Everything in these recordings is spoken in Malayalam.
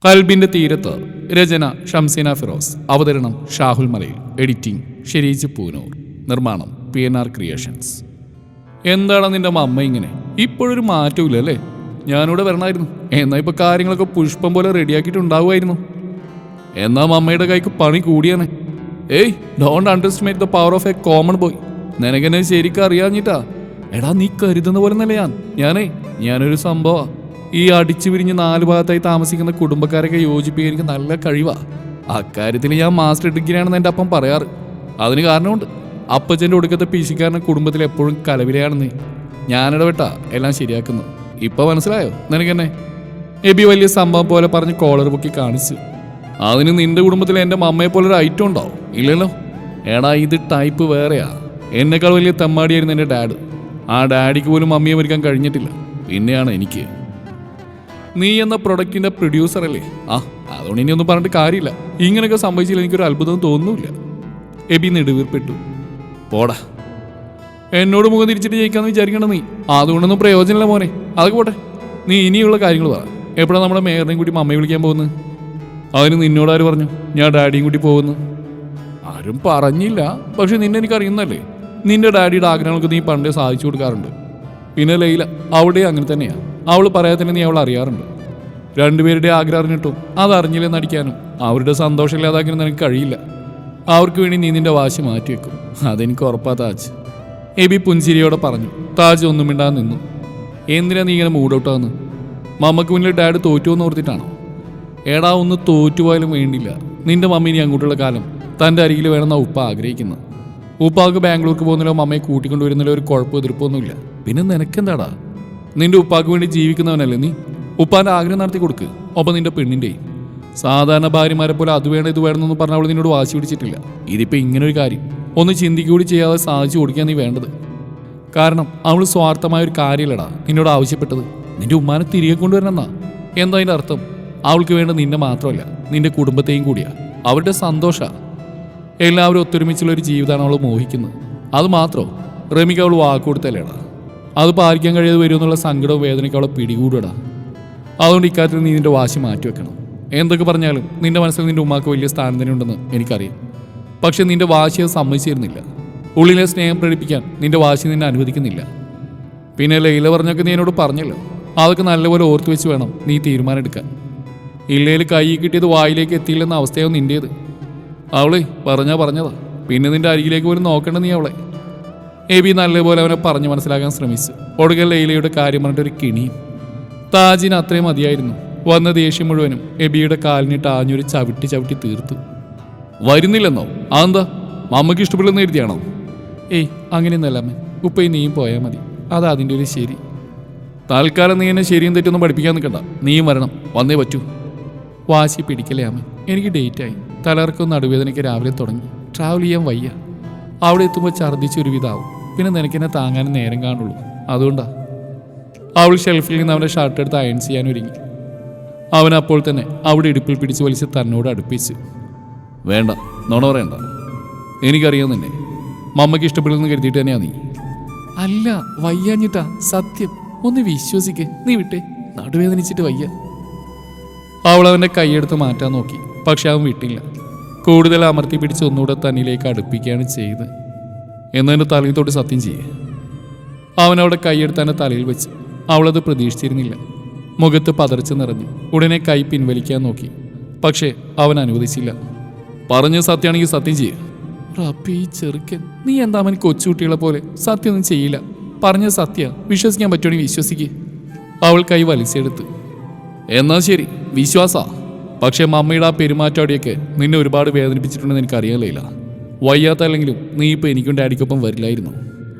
കൽബിന്റെ തീരത്ത്. രചന ഷംസീന ഫിറോസ്. അവതരണം ഷാഹുൽ മലയിൽ. എഡിറ്റിംഗ് ഷെരീജ് പൂനൂർ. നിർമ്മാണം PNR ക്രിയേഷൻസ്. എന്താണ് നിന്റെ അമ്മ ഇങ്ങനെ? ഇപ്പോഴൊരു മാറ്റമില്ല അല്ലേ? ഞാനിവിടെ വരണമായിരുന്നു. എന്നാൽ ഇപ്പൊ കാര്യങ്ങളൊക്കെ പുഷ്പം പോലെ റെഡിയാക്കിയിട്ടുണ്ടാവുമായിരുന്നു. എന്നാ അമ്മയുടെ കൈക്ക് പണി കൂടിയാണ്. ഏയ്, don't underestimate the power of A common boy. നിനക്കെന്നെ ശരിക്കും അറിയാഞ്ഞിട്ടാ. എടാ, നീ കരുതുന്ന പോലെ നല്ല ഞാനൊരു സംഭവ. ഈ അടിച്ചു പിരിഞ്ഞ് 4 ഭാഗത്തായി താമസിക്കുന്ന കുടുംബക്കാരൊക്കെ യോജിപ്പിക്കാൻ എനിക്ക് നല്ല കഴിവാ. അക്കാര്യത്തിൽ ഞാൻ മാസ്റ്റർ ഡിഗ്രിയാണെന്ന് എൻ്റെ അപ്പം പറയാറ്. അതിന് കാരണമുണ്ട്. അപ്പച്ചൻ്റെ ഒടുക്കത്തെ പീശിക്കാരനെ കുടുംബത്തിൽ എപ്പോഴും കലവിലയാണെന്ന്. ഞാനിടപെട്ടാ എല്ലാം ശരിയാക്കുന്നു. ഇപ്പൊ മനസ്സിലായോ നിനക്കെന്നെ? എബി വലിയ സംഭവം പോലെ പറഞ്ഞ് കോളർ പൊക്കി കാണിച്ചു. അതിന് നിന്റെ കുടുംബത്തിൽ എൻ്റെ അമ്മയെ പോലെ ഒരു ഐറ്റം ഉണ്ടോ? ഇല്ലല്ലോ. എടാ, ഇത് ടൈപ്പ് വേറെയാ. എന്നെക്കാൾ വലിയ തെമ്മാടിയായിരുന്നു എൻ്റെ ഡാഡ്. ആ ഡാഡിക്ക് പോലും മമ്മിയെ മരിക്കാൻ കഴിഞ്ഞിട്ടില്ല. പിന്നെയാണ് എനിക്ക്. നീ എന്ന പ്രൊഡക്റ്റിന്റെ പ്രൊഡ്യൂസർ അല്ലേ? അതുകൊണ്ട് ഇനി ഒന്നും പറഞ്ഞിട്ട് കാര്യമില്ല. ഇങ്ങനെയൊക്കെ സംഭവിച്ചില്ല എനിക്കൊരു അത്ഭുതം തോന്നുന്നില്ല. എബി നെടുവീർപ്പെട്ടു. പോടാ, എന്നോട് മുഖം തിരിച്ചിട്ട് ജയിക്കാന്ന് വിചാരിക്കണം നീ. അതുകൊണ്ടൊന്നും പ്രയോജനമില്ല മോനെ. അതൊക്കെ പോട്ടെ. നീ ഇനിയുള്ള കാര്യങ്ങൾ പറ. എപ്പോഴാണ് നമ്മുടെ മേയറിനെയും കൂടി അമ്മയെ വിളിക്കാൻ പോകുന്നത്? അതിന് നിന്നോടാര് പറഞ്ഞു ഞാൻ ഡാഡിയും കൂടി പോകുന്നു? ആരും പറഞ്ഞില്ല. പക്ഷെ നിന്നെ എനിക്ക് അറിയുന്നല്ലേ. നിന്റെ ഡാഡിയുടെ ആഗ്രഹങ്ങൾക്ക് നീ പണ്ടേ സാധിച്ചു കൊടുക്കാറുണ്ട്. പിന്നെ ലൈല, അവിടെ അങ്ങനെ തന്നെയാണ്. അവൾ പറയാതെ തന്നെ നീ അവൾ അറിയാറുണ്ട്. രണ്ടുപേരുടെ ആഗ്രഹം അറിഞ്ഞിട്ടും അതറിഞ്ഞില്ലെന്ന് അടിക്കാനും അവരുടെ സന്തോഷം ഇല്ലാതാക്കാനും നിനക്ക് കഴിയില്ല. അവർക്ക് വേണ്ടി നീ നിന്റെ വാശി മാറ്റിവെക്കും. അതെനിക്ക് ഉറപ്പാ താജ്. എബി പുഞ്ചിരിയോടെ പറഞ്ഞു. താജ് ഒന്നും മിണ്ടാതെ നിന്നു. എന്തിനാ നീ ഇങ്ങനെ മൂഡൗട്ടാന്ന്? മമ്മക്ക് മുന്നിൽ ഡാഡ് തോറ്റുവെന്ന് ഓർത്തിട്ടാണോ? എടാ, ഒന്ന് തോറ്റുപോയാലും വേണ്ടില്ല. നിന്റെ മമ്മി ഇനി അങ്ങോട്ടുള്ള കാലം തൻ്റെ അരികിൽ വേണമെന്നാ ഉപ്പ ആഗ്രഹിക്കുന്നത്. ഉപ്പാക്ക് ബാംഗ്ലൂർക്ക് പോകുന്നല്ലോ മമ്മയെ കൂട്ടിക്കൊണ്ടുവരുന്നല്ലോ ഒരു കുഴപ്പം എതിർപ്പൊന്നുമില്ല. പിന്നെ നിനക്കെന്താടാ? നിന്റെ ഉപ്പാക്ക് വേണ്ടി ജീവിക്കുന്നവനല്ലേ നീ? ഉപ്പാൻ്റെ ആഗ്രഹം നടത്തി കൊടുക്ക്. ഒപ്പം നിന്റെ പെണ്ണിൻ്റെയും. സാധാരണ ഭാര്യമാരെ പോലെ അത് വേണം ഇത് വേണമെന്നൊന്നും പറഞ്ഞ അവൾ നിന്നോട് വാശി പിടിച്ചിട്ടില്ല. ഇതിപ്പോൾ ഇങ്ങനൊരു കാര്യം ഒന്ന് ചിന്തിക്കൂടി ചെയ്യാതെ സാധിച്ചു കൊടുക്കാൻ നീ വേണ്ടത്. കാരണം അവൾ സ്വാർത്ഥമായ ഒരു കാര്യമില്ലടാ നിന്നോട് ആവശ്യപ്പെട്ടത്. നിന്റെ ഉമ്മാനെ തിരികെ കൊണ്ടുവരണമെന്നാ. എന്താ അതിൻ്റെ അർത്ഥം? അവൾക്ക് വേണ്ട നിന്നെ മാത്രമല്ല, നിന്റെ കുടുംബത്തെയും കൂടിയാ. അവരുടെ സന്തോഷ. എല്ലാവരും ഒത്തൊരുമിച്ചുള്ള ഒരു ജീവിതമാണ് അവൾ മോഹിക്കുന്നത്. അത് മാത്രമോ? റമിക്ക് അവൾ വാക്കുകൊടുത്തല്ലേടാ. അത് പാലിക്കാൻ കഴിയാതെ വരുമെന്നുള്ള സങ്കടവും വേദനയ്ക്ക് അവളെ പിടികൂടടാ. അതുകൊണ്ട് ഇക്കാര്യത്തിൽ നീ നിന്റെ വാശി മാറ്റിവെക്കണം. എന്തൊക്കെ പറഞ്ഞാലും നിന്റെ മനസ്സിൽ നിന്റെ ഉമ്മാക്ക് വലിയ സ്ഥാനം തന്നെ ഉണ്ടെന്ന് എനിക്കറിയാം. പക്ഷെ നിന്റെ വാശി അത് സമ്മതിച്ചിരുന്നില്ല. ഉള്ളിലെ സ്നേഹം പ്രകടിപ്പിക്കാൻ നിന്റെ വാശി നിന്നെ അനുവദിക്കുന്നില്ല. പിന്നെ ലൈല പറഞ്ഞൊക്കെ നീ എന്നോട് പറഞ്ഞല്ലോ. അതൊക്കെ നല്ലപോലെ ഓർത്തു വെച്ച് വേണം നീ തീരുമാനം എടുക്കാൻ. ഇല്ലയിൽ കൈ കിട്ടിയത് വായിലേക്ക് എത്തിയില്ലെന്ന അവസ്ഥയാവും നിന്റേത്. അവളെ പറഞ്ഞതാ. പിന്നെ നിന്റെ അരികിലേക്ക് പോലും നോക്കേണ്ട നീ അവളെ. എബി നല്ലപോലെ അവനെ പറഞ്ഞു മനസ്സിലാക്കാൻ ശ്രമിച്ചു. ഒടുക്കൽ ലൈലയുടെ കാര്യം പറഞ്ഞിട്ടൊരു കിണിയും. താജിന് അത്രയും മതിയായിരുന്നു. വന്ന ദേഷ്യം മുഴുവനും എബിയുടെ കാലിനിട്ട് ആഞ്ഞൊരു ചവിട്ടി തീർത്തു. വരുന്നില്ലെന്നോ? അതെന്താ? അമ്മയ്ക്ക് ഇഷ്ടപ്പെടുന്ന എഴുതിയാണോ? ഏയ്, അങ്ങനെയൊന്നല്ല അമ്മ. ഉപ്പയും നീയും പോയാൽ മതി. അതാ അതിൻ്റെ ഒരു ശരി. തൽക്കാലം നീ എന്നെ ശരിയും തെറ്റൊന്നും പഠിപ്പിക്കാൻ നിൽക്കണ്ട. നീയും വരണം. വന്നേ പറ്റൂ. വാശി പിടിക്കലേ അമ്മ. എനിക്ക് ഡേറ്റായി. തലർക്കും നടുവേദനയ്ക്ക് രാവിലെ തുടങ്ങി. ട്രാവൽ ചെയ്യാൻ വയ്യ. അവിടെ എത്തുമ്പോൾ ഛർദ്ദിച്ചൊരു വിധാവും. പിന്നെ നിനക്കെന്നെ താങ്ങാനും നേരം കാണുള്ളൂ. അതുകൊണ്ടാ. അവൾ ഷെൽഫിൽ നിന്ന് അവൻ്റെ ഷർട്ട് എടുത്ത് അയൺ ചെയ്യാൻ ഒരുങ്ങി. അവൻ അപ്പോൾ തന്നെ അവിടെ ഇടുപ്പിൽ പിടിച്ച് വലിച്ച് തന്നോട് അടുപ്പിച്ചു. വേണ്ട, നോണ പറയണ്ട. എനിക്കറിയാം നിന്നെ. മമ്മയ്ക്ക് ഇഷ്ടപ്പെടുമെന്ന് കരുതിയിട്ട് തന്നെയാ നീ. അല്ല, വയ്യാഞ്ഞിട്ടാ. സത്യം. ഒന്ന് വിശ്വസിക്ക്. നീ വിട്ടേ. നടുവേദനിച്ചിട്ട് വയ്യ. അവൾ അവൻ്റെ കൈയെടുത്ത് മാറ്റാൻ നോക്കി. പക്ഷെ അവൻ വിട്ടില്ല. കൂടുതൽ അമർത്തി പിടിച്ച് ഒന്നുകൂടെ തന്നിലേക്ക് അടുപ്പിക്കുകയാണ് ചെയ്ത്. എന്നതിൻ്റെ തലയിൽ തൊട്ട് സത്യം ചെയ്യേ. അവൻ അവിടെ കൈയെടുത്ത് എൻ്റെ തലയിൽ വെച്ച്. അവളത് പ്രതീക്ഷിച്ചിരുന്നില്ല. മുഖത്ത് പതർച്ച് നിറഞ്ഞു. ഉടനെ കൈ പിൻവലിക്കാൻ നോക്കി. പക്ഷേ അവൻ അനുവദിച്ചില്ല. പറഞ്ഞ സത്യമാണെങ്കിൽ സത്യം ചെയ്യേ. റബ്ബേ, ചെറുക്കൻ, നീ എന്താ അവൻ കൊച്ചുകുട്ടികളെ പോലെ സത്യമൊന്നും ചെയ്യില്ല. പറഞ്ഞ സത്യ. വിശ്വസിക്കാൻ പറ്റുവാണെങ്കിൽ വിശ്വസിക്ക്. അവൾ കൈ വലിച്ചെടുത്ത്. എന്നാൽ ശരി, വിശ്വാസാ. പക്ഷേ മമ്മയുടെ ആ പെരുമാറ്റാടിയൊക്കെ നിന്നെ ഒരുപാട് വേദനിപ്പിച്ചിട്ടുണ്ടെന്ന് എനിക്കറിയാനില്ല. വയ്യാത്തല്ലെങ്കിലും നീ ഇപ്പോൾ എനിക്കും ഡാഡിക്കൊപ്പം വരില്ലായിരുന്നു.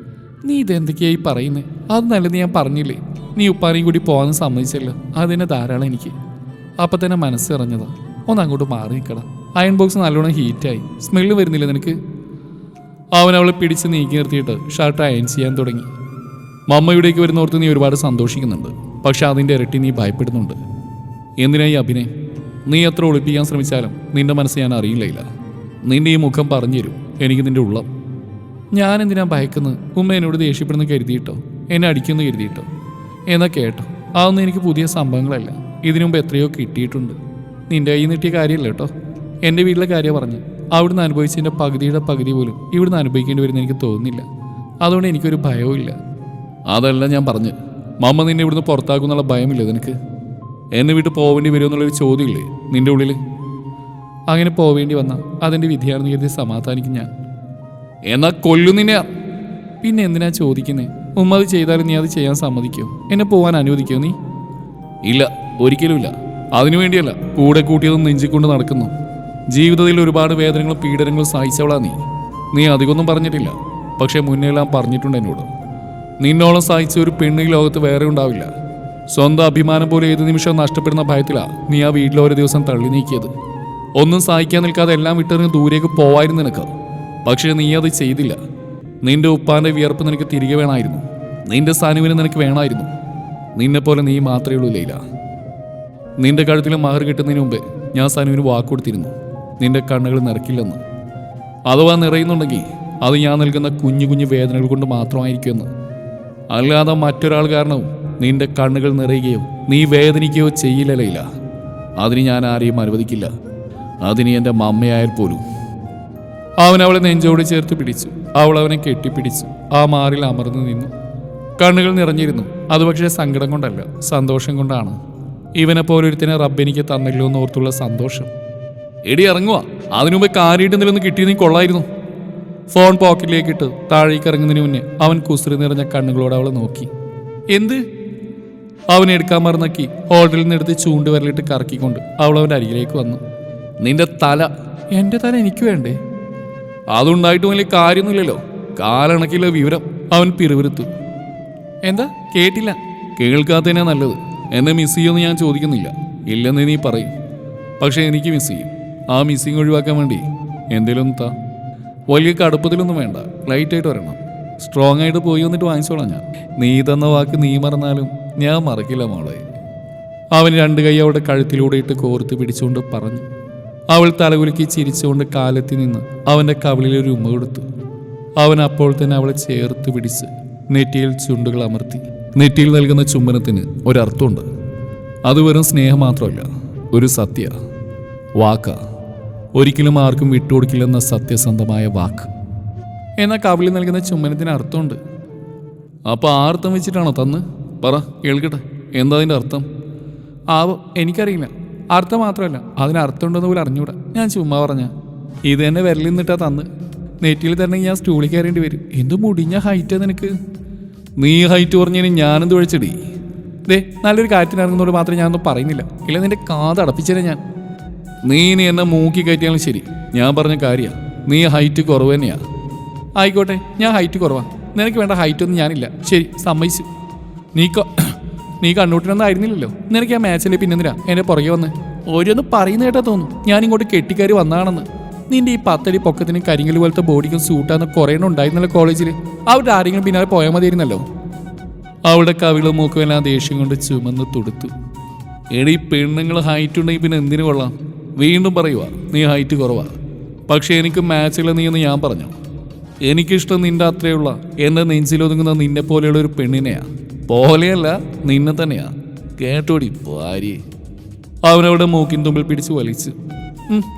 നീ ഇതെന്തൊക്കെയായി പറയുന്നേ? അത് നല്ലത് ഞാൻ പറഞ്ഞില്ലേ. നീ ഉപ്പാനെയും കൂടി പോകാൻ സമ്മതിച്ചല്ലോ. അതിനെ ധാരാളം എനിക്ക്. അപ്പം തന്നെ മനസ്സ് ഇറഞ്ഞതാ. ഒന്ന് അങ്ങോട്ട് മാറി നിൽക്കടാ. അയൺ ബോക്സ് നല്ലോണം ഹീറ്റായി. സ്മെല്ല് വരുന്നില്ല നിനക്ക്? അവൻ അവളെ പിടിച്ച് നീക്കി നിർത്തിയിട്ട് ഷർട്ട് അയൺ ചെയ്യാൻ തുടങ്ങി. മമ്മ ഇവിടേക്ക് വരുന്നോർത്ത് നീ ഒരുപാട് സന്തോഷിക്കുന്നുണ്ട്. പക്ഷെ അതിൻ്റെ ഇരട്ടി നീ ഭയപ്പെടുന്നുണ്ട്. എന്തിനായി അഭിനയം? നീ എത്ര ഒളിപ്പിക്കാൻ ശ്രമിച്ചാലും നിന്റെ മനസ്സ് ഞാൻ അറിയില്ല. നിന്റെ ഈ മുഖം പറഞ്ഞു തരും എനിക്ക് നിന്റെ ഉള്ളം. ഞാൻ എന്തിനാ ഭയക്കുന്നത്? ഉമ്മ എന്നോട് ദേഷ്യപ്പെടുന്ന കരുതിയിട്ടോ? എന്നെ അടിക്കുന്നു കരുതിയിട്ടോ? എന്നാ കേട്ടോ, അതൊന്നും എനിക്ക് പുതിയ സംഭവങ്ങളല്ല. ഇതിനു മുമ്പ് എത്രയോ കിട്ടിയിട്ടുണ്ട്. നിന്റെ കയ്യിൽ നീട്ടിയ കാര്യമല്ല കേട്ടോ. എൻ്റെ വീട്ടിലെ കാര്യം പറഞ്ഞു. അവിടുന്ന് അനുഭവിച്ചതിൻ്റെ പകുതിയുടെ പകുതി പോലും ഇവിടുന്ന് അനുഭവിക്കേണ്ടി വരുന്ന എനിക്ക് തോന്നുന്നില്ല. അതുകൊണ്ട് എനിക്കൊരു ഭയവും ഇല്ല. അതല്ല ഞാൻ പറഞ്ഞു. മമ്മ നിന്നെ ഇവിടുന്ന് പുറത്താക്കുന്നുള്ള ഭയമില്ല നിനക്ക്? എന്നെ വിട്ട് പോവേണ്ടി വരുമെന്നുള്ളൊരു ചോദ്യമില്ലേ നിന്റെ ഉള്ളിൽ? അങ്ങനെ പോവേണ്ടി വന്നാൽ അതെൻ്റെ വിധിയാണെന്ന് കരുതി സമാധാനിക്കും ഞാൻ. എന്നാ കൊല്ലു നിന്നെയാ. പിന്നെ എന്തിനാ ചോദിക്കുന്നേ? ഉമ്മ അത് ചെയ്താലും നീ അത് ചെയ്യാൻ സമ്മതിക്കുമോ? എന്നെ പോകാൻ അനുവദിക്കുമോ നീ? ഇല്ല, ഒരിക്കലുമില്ല. അതിനുവേണ്ടിയല്ല കൂടെ കൂട്ടിയതും നെഞ്ചിക്കൊണ്ട് നടക്കുന്നു. ജീവിതത്തിൽ ഒരുപാട് വേദനകളും പീഡനങ്ങളും സഹിച്ചവളാ നീ. നീ അധികമൊന്നും പറഞ്ഞിട്ടില്ല, പക്ഷെ മുന്നെല്ലാം പറഞ്ഞിട്ടുണ്ട് എന്നോട്. നിന്നോളം സഹിച്ച ഒരു പെണ്ണ് ഈ ലോകത്ത് വേറെ ഉണ്ടാവില്ല. സ്വന്തം അഭിമാനം പോലെ ഏത് നിമിഷവും നഷ്ടപ്പെടുന്ന ഭയത്തിലാ നീ ആ വീട്ടിൽ ഒരു ദിവസം തള്ളി നീക്കിയത്. ഒന്നും സഹിക്കാൻ നിൽക്കാതെ എല്ലാം വിട്ടെറിഞ്ഞ് ദൂരേക്ക് പോവായിരുന്നു നിനക്ക്. പക്ഷേ നീ അത് ചെയ്തില്ല. നിന്റെ ഉപ്പാന്റെ വിയർപ്പ് നിനക്ക് തിരികെ വേണമായിരുന്നു. നിന്റെ സനുവിന് നിനക്ക് വേണമായിരുന്നു. നിന്നെപ്പോലെ നീ മാത്രമേ ഉള്ളൂ ലൈല. നിന്റെ കഴുത്തിൽ മഹർ കിട്ടുന്നതിന് മുമ്പേ ഞാൻ സനുവിന് വാക്കുകൊടുത്തിരുന്നു, നിന്റെ കണ്ണുകൾ നിറക്കില്ലെന്ന്. അഥവാ നിറയുന്നുണ്ടെങ്കിൽ അത് ഞാൻ നൽകുന്ന കുഞ്ഞു കുഞ്ഞു വേദനകൾ കൊണ്ട് മാത്രമായിരിക്കുമെന്ന്. അല്ലാതെ മറ്റൊരാൾ കാരണവും നിന്റെ കണ്ണുകൾ നിറയുകയോ നീ വേദനിക്കുകയോ ചെയ്യില്ല ലൈല. അതിന് ഞാൻ ആരെയും അനുവദിക്കില്ല. അതിന് എൻ്റെ മമ്മയായാൽ പോലും. അവൻ അവളെ നെഞ്ചോട് ചേർത്ത് പിടിച്ചു. അവൾ അവനെ കെട്ടിപ്പിടിച്ചു. ആ മാറിൽ അമർന്നു നിന്നു. കണ്ണുകൾ നിറഞ്ഞിരുന്നു. അത് പക്ഷേ സങ്കടം കൊണ്ടല്ല, സന്തോഷം കൊണ്ടാണ്. ഇവനെ പോലൊരുത്തിനെ റബ്ബെനിക്ക് തന്നല്ലോ എന്നോർത്തുള്ള സന്തോഷം. എടി ഇറങ്ങുക, അതിനുമുമ്പ് കാര്യമായിട്ട് നിലൊന്ന് കിട്ടിയത് നീ കൊള്ളായിരുന്നു. ഫോൺ പോക്കറ്റിലേക്ക് ഇട്ട് താഴേക്ക് ഇറങ്ങുന്നതിന് മുന്നേ അവൻ കുസൃതി നിറഞ്ഞ കണ്ണുകളോട് അവളെ നോക്കി. എന്ത്? അവൻ എടുക്കാൻ മറന്നക്കി ഹോട്ടലിൽ നിന്ന് എടുത്ത് ചൂണ്ടുവരലിട്ട് കറക്കിക്കൊണ്ട് അവൾ അവൻ്റെ അരികിലേക്ക് വന്നു. നിന്റെ തല. എൻ്റെ തല എനിക്ക് വേണ്ടേ? അതുണ്ടായിട്ട് വലിയ കാര്യമൊന്നുമില്ലല്ലോ. കാലണക്കില്ല വിവരം. അവൻ പിറുവിറുത്തു. എന്താ? കേട്ടില്ല. കേൾക്കാത്തതിനാ നല്ലത്. എന്നെ മിസ് ചെയ്യുമെന്ന് ഞാൻ ചോദിക്കുന്നില്ല. ഇല്ലെന്ന് നീ പറയും. പക്ഷെ എനിക്ക് മിസ് ചെയ്യും. ആ മിസ്സിങ് ഒഴിവാക്കാൻ വേണ്ടി എന്തേലും താ. വലിയ കടുപ്പത്തിലൊന്നും വേണ്ട, ലൈറ്റായിട്ട് വരണം. സ്ട്രോങ് ആയിട്ട് പോയി വന്നിട്ട് വാങ്ങിച്ചോളാം ഞാൻ. നീ തന്ന വാക്ക് നീ മറന്നാലും ഞാൻ മറക്കില്ല മോളെ. അവൻ രണ്ട് കൈ അവളുടെ കഴുത്തിലൂടെ ഇട്ട് കോർത്ത് പിടിച്ചുകൊണ്ട് പറഞ്ഞു. അവൾ തലകുലുക്കി ചിരിച്ചുകൊണ്ട് കാലെത്തി നിന്ന് അവൻ്റെ കവിളിലൊരു ഉമ്മ കൊടുത്തു. അവൻ അപ്പോൾ തന്നെ അവളെ ചേർത്ത് പിടിച്ച് നെറ്റിയിൽ ചുണ്ടുകൾ അമർത്തി. നെറ്റിയിൽ നൽകുന്ന ചുംബനത്തിന് ഒരർത്ഥമുണ്ട്. അത് വെറും സ്നേഹം മാത്രമല്ല, ഒരു സത്യ വാക്ക. ഒരിക്കലും ആർക്കും വിട്ടുകൊടുക്കില്ലെന്ന സത്യസന്ധമായ വാക്ക്. എന്നാൽ കവിളിൽ നൽകുന്ന ചുംബനത്തിന് അർത്ഥമുണ്ട്. അപ്പോൾ ആ അർത്ഥം വെച്ചിട്ടാണോ തന്ന്? പറ, കേൾക്കട്ടെ. എന്താ അതിൻ്റെ അർത്ഥം? ആവോ, എനിക്കറിയില്ല. അർത്ഥം മാത്രമല്ല, അതിന് അർത്ഥമുണ്ടെന്ന് പോലും അറിഞ്ഞൂടാ. ഞാൻ ചുമ്മാ പറഞ്ഞ. ഇത് തന്നെ വിരലിൽ നിന്നിട്ടാ തന്ന്. നെറ്റിയിൽ തന്നെ ഞാൻ സ്റ്റൂളിൽ കയറേണ്ടി വരും. എന്ത് മുടിഞ്ഞ ഹൈറ്റാ നിനക്ക്. നീ ഹൈറ്റ് പറഞ്ഞതിന് ഞാനെന്ത് ഒഴിച്ചടി. ദേ, നല്ലൊരു കാര്യത്തിന് ഇറങ്ങുന്നതോട് മാത്രമേ ഞാനൊന്നും പറയുന്നില്ല. ഇല്ല, നിന്റെ കാത് അടപ്പിച്ചേനെ ഞാൻ. നീ എന്നെ മൂക്കി കയറ്റിയാലും ശരി, ഞാൻ പറഞ്ഞ കാര്യമാണ്. നീ ഹൈറ്റ് കുറവ് തന്നെയാ. ആയിക്കോട്ടെ, ഞാൻ ഹൈറ്റ് കുറവാണ്. നിനക്ക് വേണ്ട ഹൈറ്റൊന്നും ഞാനില്ല. ശരി, സമ്മതിച്ചു. നീ കണ്ണൂട്ടിനൊന്നും ആയിരുന്നില്ലല്ലോ. നിനക്ക് ആ മാച്ചിലെ പിന്നെന്തിനാ എൻ്റെ പുറകെ വന്ന് ഓരോന്ന് പറയുന്ന കേട്ടാ തോന്നും ഞാൻ ഇങ്ങോട്ട് കെട്ടിക്കയറി വന്നതാണെന്ന്. നിന്റെ ഈ 10 അടി പൊക്കത്തിനും കരിങ്കൽ പോലത്തെ ബോഡിക്കും സൂട്ടാന്ന് കുറേ ഉണ്ടായിരുന്നല്ലോ കോളേജിൽ. അവരുടെ ആരെങ്കിലും പിന്നാലെ പോയാൽ മതിയായിരുന്നല്ലോ. അവളുടെ കവിളും മൂക്കും എല്ലാം ദേഷ്യം കൊണ്ട് ചുമന്ന് തുടുത്തു. എടി, പെണ്ണുങ്ങൾ ഹൈറ്റ് ഉണ്ടെങ്കിൽ പിന്നെ എന്തിനു കൊള്ളാം? വീണ്ടും പറയുക, നീ ഹൈറ്റ് കുറവാ. പക്ഷെ എനിക്ക് മാച്ചില്ല നീ എന്ന് ഞാൻ പറഞ്ഞു. എനിക്കിഷ്ടം നിന്റെ അത്രയുള്ള എൻ്റെ നെഞ്ചിലൊതുങ്ങുന്ന നിന്നെ പോലെയുള്ള ഒരു പെണ്ണിനെയാ. പോലെയല്ല, നിന്നെ തന്നെയാ. കേട്ടോടി ഭാര്യ. അവനവിടെ മൂക്കിൻ തുമ്പിൽ പിടിച്ച് വലിച്ചു.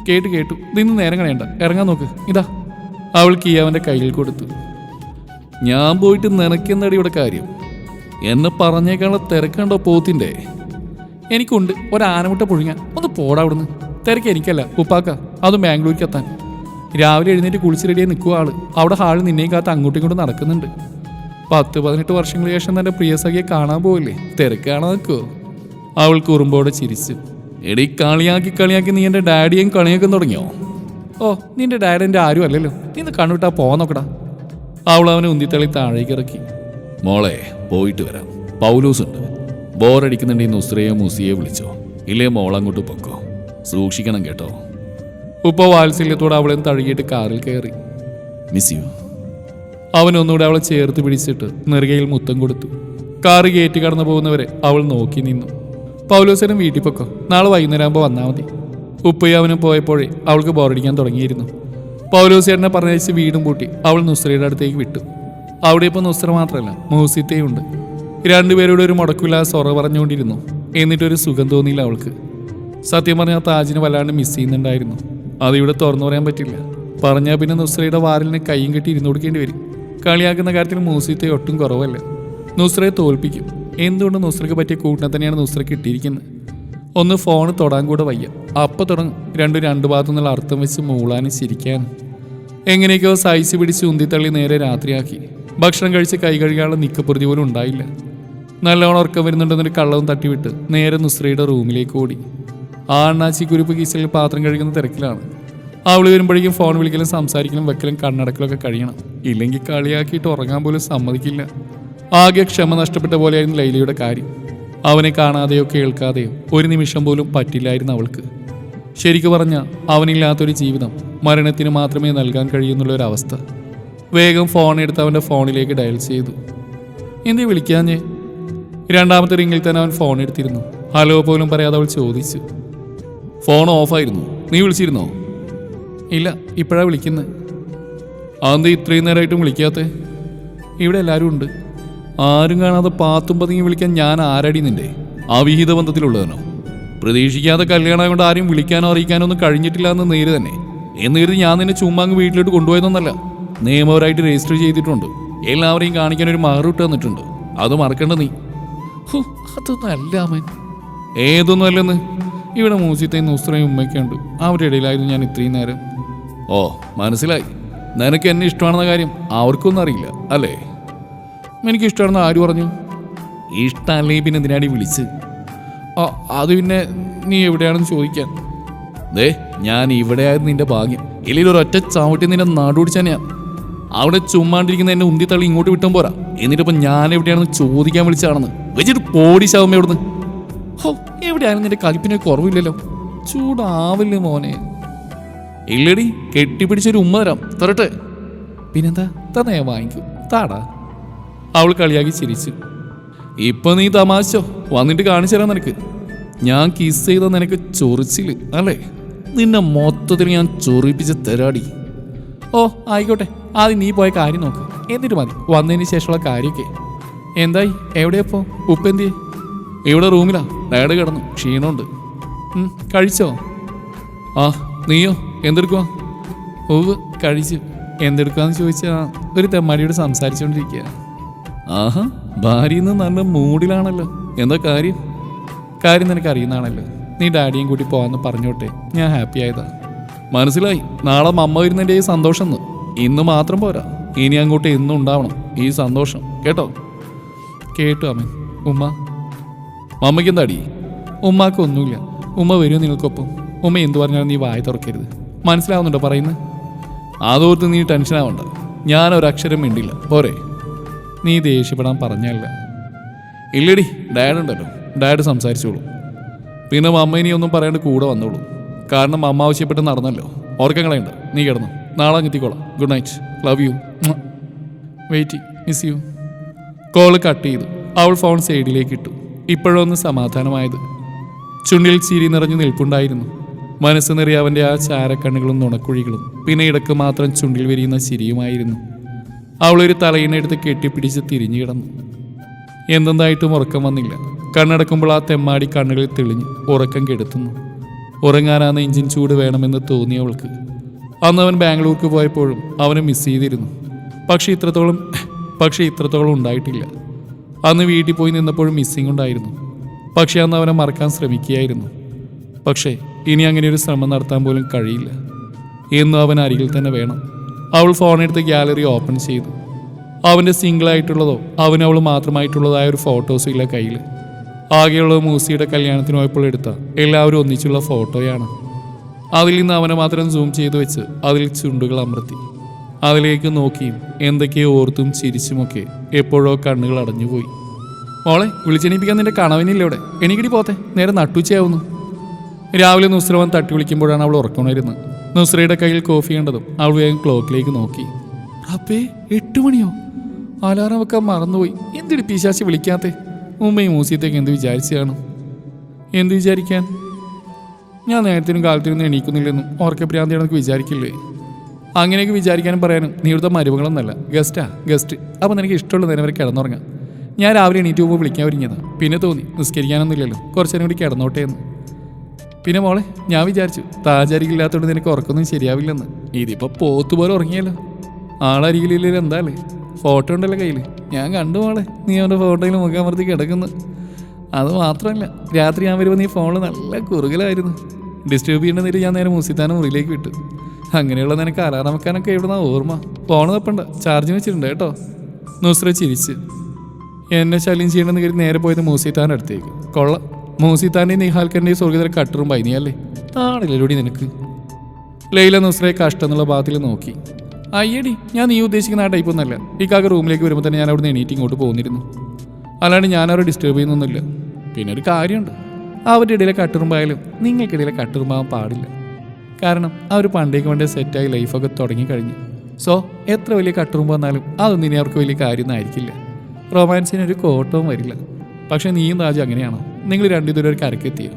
കേട്ടു. നിന്ന് നേരം കളയണ്ട, ഇറങ്ങാൻ നോക്ക്. ഇതാ. അവൾ കീ അവൻ്റെ കയ്യിൽ കൊടുത്തു. ഞാൻ പോയിട്ട് നിനക്കെന്തടി ഇവിടെ കാര്യം? എന്നെ പറഞ്ഞേക്കാനുള്ള തിരക്കുണ്ടോ പോത്തിൻ്റെ? എനിക്കുണ്ട്. ഒരാനമുട്ട പുഴുങ്ങാൻ. ഒന്ന് പോടാ അവിടുന്ന്. തിരക്ക് എനിക്കല്ല, ഉപ്പാക്ക. അതും ബാംഗ്ലൂർക്ക് എത്താൻ. രാവിലെ എഴുന്നേറ്റ് കുളിച്ച് റെഡിയായി നിൽക്കുക ആള്. അവിടെ ഹാളിൽ നിന്നെയും കാത്ത് അങ്ങോട്ടും ഇങ്ങോട്ടും നടക്കുന്നുണ്ട്. 10-18 വർഷങ്ങൾക്ക് ശേഷം തൻ്റെ പ്രിയ സഖിയെ കാണാൻ പോവില്ലേ? തിരക്ക് കാണാൻ നിൽക്കുമോ? അവൾ കുറുമ്പോടെ ചിരിച്ചു. എടി, കളിയാക്കി നീ എൻ്റെ ഡാഡിയെയും കളിയാക്കാൻ തുടങ്ങിയോ? ഓ, നിന്റെ ഡാഡി എൻ്റെ ആരും അല്ലല്ലോ. നീ ഒന്ന് കണ്ണുവിട്ടാ പോവാൻ നോക്കടാ. അവൾ അവനെ ഉന്തിത്തള്ളി താഴേക്ക് ഇറക്കി. മോളെ, പോയിട്ട് വരാം. പൗലൂസ് ഉണ്ട്. ബോറടിക്കുന്നുണ്ടെങ്കിൽ നുസ്രയോ മുസിയെ വിളിച്ചോ. ഇല്ലേ മോളങ്ങോട്ട് പൊക്കോ. സൂക്ഷിക്കണം കേട്ടോ. ഉപ്പ വാത്സല്യത്തോടെ അവളെ തഴുകിയിട്ട് കാറിൽ കയറി. Miss you. അവനൊന്നുകൂടെ അവളെ ചേർത്ത് പിടിച്ചിട്ട് നെറുകയിൽ മുത്തം കൊടുത്തു. കാറ് കയറ്റി കടന്നു പോകുന്നവരെ അവൾ നോക്കി നിന്നു. പൗലോസനും വീട്ടിൽ പൊക്കോ, നാളെ വൈകുന്നേരം ആകുമ്പോൾ വന്നാൽ മതി. ഉപ്പയും അവനും പോയപ്പോഴേ അവൾക്ക് ബോറടിക്കാൻ തുടങ്ങിയിരുന്നു. പൗലോസേട്ടനെ പറഞ്ഞയച്ച് വീടും പൂട്ടി അവൾ നുസ്രയുടെ അടുത്തേക്ക് വിട്ടു. അവിടെ ഇപ്പോൾ നുസ്ര മാത്രമല്ല, മൂസിത്തയും ഉണ്ട്. രണ്ടുപേരോട് ഒരു മുടക്കില്ലാതെ സൊറ പറഞ്ഞുകൊണ്ടിരുന്നു. എന്നിട്ടൊരു സുഖം തോന്നിയില്ല അവൾക്ക്. സത്യം പറഞ്ഞാൽ താജിന് വല്ലാണ്ട് മിസ് ചെയ്യുന്നുണ്ടായിരുന്നു. അതിവിടെ തുറന്നു പറയാൻ പറ്റില്ല. പറഞ്ഞാൽ പിന്നെ നുസ്രയുടെ വാരലിന് കൈയും കെട്ടി ഇരുന്നു കൊടുക്കേണ്ടി വരും. കളിയാക്കുന്ന കാര്യത്തിൽ മൂസിത്തെ ഒട്ടും കുറവല്ല. നുസ്രയെ തോൽപ്പിക്കും. എന്തുകൊണ്ട് നുസ്രയ്ക്ക് പറ്റിയ കൂട്ടിനെ തന്നെയാണ് നുസ്രയ്ക്ക് ഇട്ടിരിക്കുന്നത്. ഒന്ന് ഫോൺ തൊടാൻ കൂടെ വയ്യ. അപ്പം തുടങ്ങും രണ്ട് ഭാഗത്തു നിന്നുള്ള അർത്ഥം വെച്ച് മൂളാനും ചിരിക്കാനും. എങ്ങനെയൊക്കെയോ സൈസ് പിടിച്ച് ഉന്തിത്തള്ളി നേരെ രാത്രിയാക്കി. ഭക്ഷണം കഴിച്ച് കൈ കഴുകാനുള്ള നിക്കപ്പുറതി പോലും ഉണ്ടായില്ല. നല്ലവണ്ണം ഉറക്കം വരുന്നുണ്ടെന്നൊരു കള്ളവും തട്ടിവിട്ട് നേരെ നുസ്രയുടെ റൂമിലേക്ക് ഓടി. ആ അണ്ണാച്ചി കുരുപ്പ് കീസിൽ പാത്രം കഴുകുന്ന തിരക്കിലാണ്. അവൾ വരുമ്പോഴേക്കും ഫോൺ വിളിക്കലും സംസാരിക്കലും വെക്കലും കണ്ണടക്കലും ഒക്കെ കഴിയണം. ഇല്ലെങ്കിൽ കളിയാക്കിയിട്ട് ഉറങ്ങാൻ പോലും സമ്മതിക്കില്ല. ആകെ ക്ഷമ നഷ്ടപ്പെട്ട പോലെയായിരുന്നു ലൈലയുടെ കാര്യം. അവനെ കാണാതെയോ കേൾക്കാതെയോ ഒരു നിമിഷം പോലും പറ്റില്ലായിരുന്നു അവൾക്ക്. ശരിക്കു പറഞ്ഞാൽ അവനില്ലാത്തൊരു ജീവിതം മരണത്തിന് മാത്രമേ നൽകാൻ കഴിയുന്നുള്ളൊരവസ്ഥ. വേഗം ഫോൺ എടുത്ത് അവൻ്റെ ഫോണിലേക്ക് ഡയൽ ചെയ്തു. എന്തേ വിളിക്കാഞ്ഞേ? രണ്ടാമത്തെ റിങ്ങിൽ തന്നെ അവൻ ഫോൺ എടുത്തിരുന്നു. ഹലോ പോലും പറയാതെ അവൾ ചോദിച്ചു. ഫോൺ ഓഫായിരുന്നു. നീ വിളിച്ചിരുന്നോ? ഇല്ല, ഇപ്പോഴാണ് വിളിക്കുന്നത്. അതെന്താ ഇത്രയും നേരമായിട്ടും വിളിക്കാത്തേ? ഇവിടെ എല്ലാവരും ഉണ്ട്. ആരും കാണാതെ പാത്തും പതുങ്ങി വിളിക്കാൻ ഞാൻ ആരടി നിന്റെ അവിഹിത ബന്ധത്തിലുള്ളവനോ? പ്രതീക്ഷിക്കാതെ കല്യാണം കൊണ്ട് ആരും വിളിക്കാനോ അറിയിക്കാനോ ഒന്നും കഴിഞ്ഞിട്ടില്ല എന്ന് നേര് തന്നെ. എന്ന് കരുതി ഞാൻ നിന്നെ ചുമ്മാങ്ങ് വീട്ടിലോട്ട് കൊണ്ടുപോയതൊന്നല്ല. നിയമപരമായിട്ട് രജിസ്റ്റർ ചെയ്തിട്ടുണ്ട്. എല്ലാവരെയും കാണിക്കാൻ ഒരു മഹറിട്ട് തന്നിട്ടുണ്ട്. അത് മറക്കണ്ട നീ. അതൊന്നും അല്ല അവൻ. ഏതൊന്നും അല്ലെന്ന്. ഇവിടെ മൂസിത്തയും നുസ്രയും ഉമ്മയ്ക്കുണ്ട്. അവരുടെ ഇടയിലായിരുന്നു ഞാൻ ഇത്രയും നേരം. ഓ, മനസ്സിലായി. നിനക്ക് എന്നെ ഇഷ്ടമാണെന്ന കാര്യം അവർക്കൊന്നും അറിയില്ല അല്ലേ? എനിക്കിഷ്ടമാണെന്ന് ആര് പറഞ്ഞു? ഇഷ്ടമല്ലേ പിന്നെ എന്തിനാടി വിളിച്ച്? അത് പിന്നെ നീ എവിടെയാണെന്ന് ചോദിക്കാൻ. ദേ, ഞാൻ ഇവിടെ ആയിരുന്നു നിന്റെ ഭാഗ്യം. ഇല്ലെങ്കിൽ ഒരൊറ്റ ചവിട്ടി നിന്റെ നാടുപിടിച്ചാൽ ഞാൻ അവിടെ ചുമ്മാണ്ടിരിക്കുന്ന എന്നെ ഉന്തിത്തള്ളി ഇങ്ങോട്ട് വിട്ടും പോരാ. എന്നിട്ടിപ്പം ഞാൻ എവിടെയാണെന്ന് ചോദിക്കാൻ വിളിച്ചാണെന്ന് വെച്ചിട്ട് പോടിച്ചാവുമ്പോ എവിടുന്ന്? ഹോ, എവിടെയായിരുന്നു നിന്റെ കലിപ്പിന് കുറവില്ലല്ലോ. ചൂടാവില്ലേ മോനെ? ഇല്ലടി, കെട്ടിപ്പിടിച്ചൊരു ഉമ്മ തരട്ടെ? പിന്നെന്താ, തന്നെ വാങ്ങിക്കും. താടാ. അവൾ കളിയാക്കി ചിരിച്ചു. ഇപ്പൊ നീ തമാശോ? വന്നിട്ട് കാണിച്ചു തരാം നിനക്ക്. ഞാൻ കിസ് ചെയ്ത നിനക്ക് ചൊറിച്ചില് അല്ലേ? നിന്നെ മൊത്തത്തിൽ ഞാൻ ചൊറിപ്പിച്ച് തരാടി. ഓ ആയിക്കോട്ടെ, ആദ്യം നീ പോയ കാര്യം നോക്ക്. എന്നിട്ട് മതി വന്നതിന് ശേഷമുള്ള കാര്യമൊക്കെ. എന്തായി? എവിടെയപ്പോ? ഉപ്പെന്തിയെ? ഇവിടെ റൂമിലാ. ഡയഡ് കിടന്നു, ക്ഷീണമുണ്ട്. കഴിച്ചോ? ആ, നീയോ? എന്തെടുക്കുവാ? ഓവ്, കഴിച്ചു. എന്തെടുക്കാന്ന് ചോദിച്ചാ ഒരു തെമ്മാടിയോട് സംസാരിച്ചുകൊണ്ടിരിക്കുക. ആഹാ, ഭാര്യന്ന് നല്ല മൂഡിലാണല്ലോ. എന്താ കാര്യം? കാര്യം നിനക്ക് അറിയുന്നതാണല്ലോ. നീ ഡാഡിയും കൂട്ടി പോവാന്ന് പറഞ്ഞോട്ടെ. ഞാൻ ഹാപ്പി ആയതാ. മനസ്സിലായി. നാളെ മമ്മ വരുന്നതിൻ്റെ ഈ സന്തോഷം ഇന്ന് മാത്രം പോരാ, ഇനി അങ്ങോട്ട് എന്നും ഉണ്ടാവണം ഈ സന്തോഷം. കേട്ടോ? കേട്ടു അമ്മ. ഉമ്മ? മമ്മയ്ക്ക് എന്താടി? ഉമ്മാക്ക് ഒന്നുമില്ല. ഉമ്മ വരുമോ നിങ്ങൾക്കൊപ്പം? ഉമ്മ എന്തു പറഞ്ഞാലും നീ വായ തുറക്കരുത്. മനസ്സിലാവുന്നുണ്ടോ പറയുന്നത്? അതോർത്ത് നീ ടെൻഷനാവണ്ട. ഞാനൊരക്ഷരം മിണ്ടില്ല, പോരെ? നീ ദേഷ്യപ്പെടാൻ പറഞ്ഞല്ല. ഇല്ലടി, ഡാഡുണ്ടല്ലോ, ഡാഡ് സംസാരിച്ചോളൂ. പിന്നെ മമ്മ ഇനി ഒന്നും പറയാണ്ട് കൂടെ വന്നോളൂ. കാരണം അമ്മ ആവശ്യപ്പെട്ട് നടന്നല്ലോ. ഓർക്കങ്ങളേണ്ട. നീ കിടന്നു. നാളെ അങ്ങെത്തിക്കോളാം. Good night. Love you. Wait, miss you. Call cut ചെയ്തു. അവൾ ഫോൺ സൈഡിലേക്ക് ഇട്ടു. ഇപ്പോഴൊന്ന് സമാധാനമായത്. ചുണ്ടിൽ ചിരി നിറഞ്ഞു നിൽപ്പുണ്ടായിരുന്നു. മനസ്സ് നിറയെ അവൻ്റെ ആ ചാരക്കണ്ണുകളും നുണക്കുഴികളും പിന്നെ ഇടക്ക് മാത്രം ചുണ്ടിൽ വിരിയുന്ന ചിരിയുമായിരുന്നു. അവളൊരു തലയിണെടുത്ത് കെട്ടിപ്പിടിച്ച് തിരിഞ്ഞു കിടന്നു. എന്തെന്നായിട്ടും ഉറക്കം വന്നില്ല. കണ്ണടക്കുമ്പോൾ ആ തെമ്മാടി കണ്ണുകളിൽ തെളിഞ്ഞ് ഉറക്കം കെടുത്തുന്നു. ഉറങ്ങാനാ നെഞ്ചിൻ ചൂട് വേണമെന്ന് തോന്നിയവൾക്ക്. അന്ന് അവൻ ബാംഗ്ലൂർക്ക് പോയപ്പോഴും അവനെ മിസ് ചെയ്തിരുന്നു. പക്ഷേ ഇത്രത്തോളം ഉണ്ടായിട്ടില്ല. അന്ന് വീട്ടിൽ പോയി നിന്നപ്പോഴും മിസ്സിങ് ഉണ്ടായിരുന്നു. പക്ഷേ അന്ന് അവനെ മറക്കാൻ ശ്രമിക്കുകയായിരുന്നു. പക്ഷേ ഇനി അങ്ങനെ ഒരു ശ്രമം നടത്താൻ പോലും കഴിയില്ല. എന്നും അവൻ അരികിൽ തന്നെ വേണം. അവൾ ഫോണെടുത്ത് ഗാലറി ഓപ്പൺ ചെയ്തു. അവൻ്റെ സിംഗിളായിട്ടുള്ളതോ അവൾ മാത്രമായിട്ടുള്ളതായ ഒരു ഫോട്ടോസും ഇല്ല കയ്യിൽ. ആകെയുള്ളത് മൂസിയുടെ കല്യാണത്തിന് പോയപ്പോൾ എടുത്ത എല്ലാവരും ഒന്നിച്ചുള്ള ഫോട്ടോയാണ്. അതിൽ നിന്ന് അവനെ മാത്രം സൂം ചെയ്ത് വെച്ച് അതിൽ ചുണ്ടുകൾ അമർത്തി. അതിലേക്ക് നോക്കിയും എന്തൊക്കെയോ ഓർത്തും ചിരിച്ചുമൊക്കെ എപ്പോഴോ കണ്ണുകൾ അടഞ്ഞുപോയി. മോളെ, വിളിച്ചെണീപ്പിക്കാൻ നിന്റെ കണവനില്ല ഇവിടെ. എനിക്കിടി പോത്തെ, നേരെ നട്ടുച്ചയാവുന്നു. രാവിലെ നുസ്രവൻ തട്ടി വിളിക്കുമ്പോഴാണ് അവൾ ഉറക്കണമായിരുന്നത്. നുസ്രയുടെ കയ്യിൽ കോഫി കണ്ടതും അവൾ വേഗം ക്ലോക്കിലേക്ക് നോക്കി. അപ്പേ, 8 മണിയോ? അലാറം വെക്കാൻ മറന്നുപോയി. എന്തിടി പിശാചി വിളിക്കാത്തേ? ഉമ്മയും മൂസിയത്തേക്ക് എന്ത് വിചാരിച്ചു കാണും? എന്ത് വിചാരിക്കാൻ? ഞാൻ നേരത്തിനും കാലത്തിനും എണീക്കുന്നില്ലെന്നും ഓർക്കപ്രാന്തിയാണെന്നൊക്കെ വിചാരിക്കില്ലേ? അങ്ങനെയൊക്കെ വിചാരിക്കാനും പറയാനും നീ ഇവിടുത്തെ മരുമകളൊന്നല്ല, ഗസ്റ്റ്. അപ്പം നിനക്ക് ഇഷ്ടമുള്ള നേരം വരെ കിടന്നുറങ്ങാം. ഞാൻ രാവിലെ എണീറ്റ് പോകുമ്പോൾ വിളിക്കാൻ ഒരുങ്ങിയതാണ്. പിന്നെ തോന്നി നിസ്കരിക്കാനൊന്നുമില്ലല്ലോ, കുറച്ചു നേരം കൂടി കിടന്നോട്ടെ എന്ന്. പിന്നെ മോളെ ഞാൻ വിചാരിച്ചു താജരികില്ലാത്തോണ്ട് നിനക്ക് ഉറക്കൊന്നും ശരിയാവില്ലെന്ന്. ഇതിപ്പോൾ പോത്തുപോലെ ഉറങ്ങിയല്ലോ. ആളരികിലില്ല എന്താല്ലേ? ഫോട്ടോ ഉണ്ടല്ലോ കയ്യിൽ, ഞാൻ കണ്ടു മോളെ. നീ അവൻ്റെ ഫോട്ടോയിൽ മുഖാമർത്തി കിടക്കുന്നു. അത് മാത്രമല്ല, രാത്രി ഞാൻ വരുമ്പോൾ നീ ഫോണിൽ നല്ല കുറുകലായിരുന്നു. ഡിസ്റ്റർബ് ചെയ്യണമെന്നിട്ട് ഞാൻ നേരെ മുസിത്താനെ മുറിയിലേക്ക് വിട്ടു. അങ്ങനെയുള്ള നിനക്ക് അലാറം വെക്കാനൊക്കെ എവിടുന്നാ ഓർമ്മ? ഫോൺ തപ്പണ്ട, ചാർജിന് വെച്ചിട്ടുണ്ട് കേട്ടോ. നുസ്ര ചിരിച്ച്. എന്നെ ശല്യം ചെയ്യണമെന്ന് കരുതി നേരെ പോയത് മൂസിത്താൻ്റെ അടുത്തേക്ക്. കൊള്ളാം, മൂസിത്താൻ്റെയും നിഹാൽക്കൻ്റെയും സ്വർഗത്തിലെ കട്ടറും പൈനിയല്ലേ? ആണില്ലൂടി നിനക്ക്. ലൈല നുസ്രയെ കഷ്ടം എന്നുള്ള ഭാഗത്തിൽ നോക്കി. അയ്യടി, ഞാൻ നീ ഉദ്ദേശിക്കുന്ന ആ ടൈപ്പൊന്നുമല്ല. ഈ കാക്ക റൂമിലേക്ക് വരുമ്പോൾ തന്നെ ഞാൻ അവിടുന്ന് എണീറ്റ് ഇങ്ങോട്ട് പോകുന്നിരുന്നു. അല്ലാണ്ട് ഞാൻ അവരെ ഡിസ്റ്റർബ് ചെയ്യുന്നൊന്നുമില്ല. പിന്നെ ഒരു കാര്യമുണ്ട്, അവരുടെ ഇടയിലെ കട്ടുറുമ്പായാലും നിങ്ങൾക്കിടയിലെ കട്ടുറുമ്പാകാൻ പാടില്ല. കാരണം അവർ പണ്ടേ സെറ്റായി ലൈഫൊക്കെ തുടങ്ങിക്കഴിഞ്ഞു. സോ എത്ര വലിയ കട്ടുറുമ്പ് വന്നാലും അതൊന്നും ഇനി അവർക്ക് വലിയ കാര്യമൊന്നും ആയിരിക്കില്ല. റൊമാൻസിനൊരു കോട്ടവും വരില്ല. പക്ഷേ നീയും താജ് അങ്ങനെയാണോ? നിങ്ങൾ രണ്ടുപേരും ഒരു കരക്കെത്തിയോ?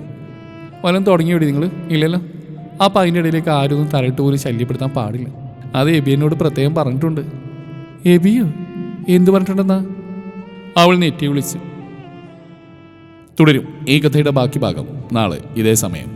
വല്ലതും തുടങ്ങിയോടി നിങ്ങൾ? ഇല്ലല്ലോ. അപ്പം അതിൻ്റെ ഇടയിലേക്ക് ആരൊന്നും തലയിട്ട് പോലും ശല്യപ്പെടുത്താൻ പാടില്ല. അത് എബിയനോട് പ്രത്യേകം പറഞ്ഞിട്ടുണ്ട്. എബിയോ? എന്ത് പറഞ്ഞിട്ടുണ്ടെന്നാ? അവൾ നെറ്റി വിളിച്ചു. തുടരും ഈ കഥയുടെ ബാക്കി ഭാഗം നാളെ ഇതേ സമയം.